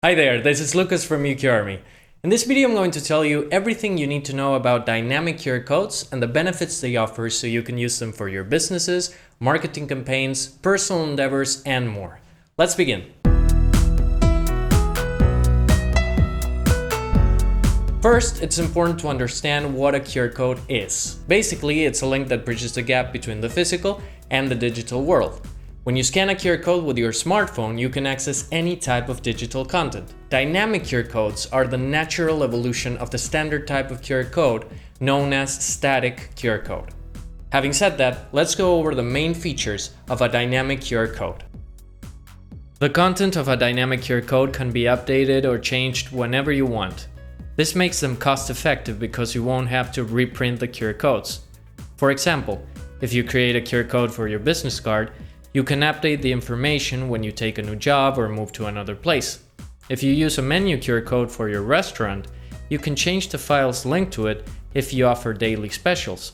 Hi there, this is Lucas from UQ Army. In this video I'm going to tell you everything you need to know about dynamic QR codes and the benefits they offer so you can use them for your businesses, marketing campaigns, personal endeavors, and more. Let's begin. First, it's important to understand what a QR code is. Basically, it's a link that bridges the gap between the physical and the digital world. When you scan a QR code with your smartphone, you can access any type of digital content. Dynamic QR codes are the natural evolution of the standard type of QR code known as static QR code. Having said that, let's go over the main features of a dynamic QR code. The content of a dynamic QR code can be updated or changed whenever you want. This makes them cost-effective because you won't have to reprint the QR codes. For example, if you create a QR code for your business card, you can update the information when you take a new job or move to another place. If you use a menu QR code for your restaurant, you can change the files linked to it if you offer daily specials.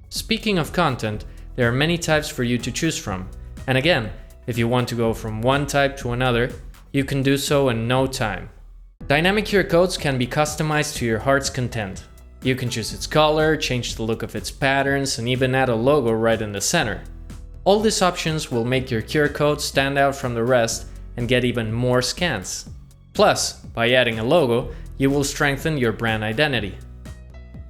Speaking of content, there are many types for you to choose from. And again, if you want to go from one type to another, you can do so in no time. Dynamic QR codes can be customized to your heart's content. You can choose its color, change the look of its patterns, and even add a logo right in the center. All these options will make your QR code stand out from the rest and get even more scans. Plus, by adding a logo, you will strengthen your brand identity.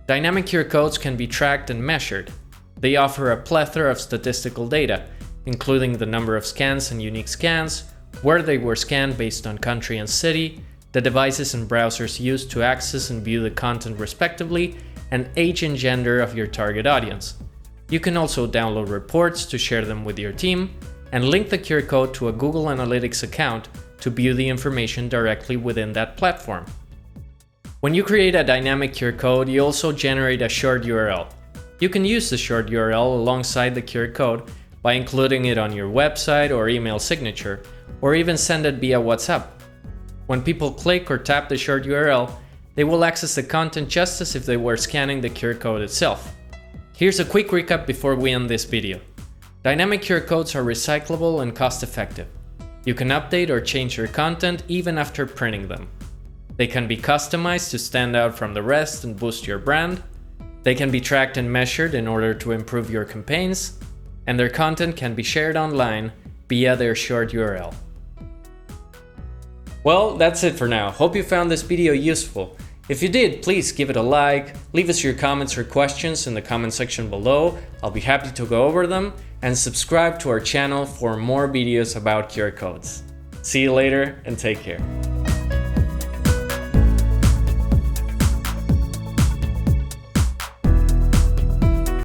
Dynamic QR codes can be tracked and measured. They offer a plethora of statistical data, including the number of scans and unique scans, where they were scanned based on country and city, the devices and browsers used to access and view the content respectively, and age and gender of your target audience. You can also download reports to share them with your team, and link the QR code to a Google Analytics account to view the information directly within that platform. When you create a dynamic QR code, you also generate a short URL. You can use the short URL alongside the QR code by including it on your website or email signature, or even send it via WhatsApp. When people click or tap the short URL, they will access the content just as if they were scanning the QR code itself. Here's a quick recap before we end this video. Dynamic QR codes are recyclable and cost-effective. You can update or change your content even after printing them. They can be customized to stand out from the rest and boost your brand. They can be tracked and measured in order to improve your campaigns. And their content can be shared online via their short URL. Well, that's it for now. Hope you found this video useful. If you did, please give it a like, leave us your comments or questions in the comment section below. I'll be happy to go over them, and subscribe to our channel for more videos about QR codes. See you later and take care.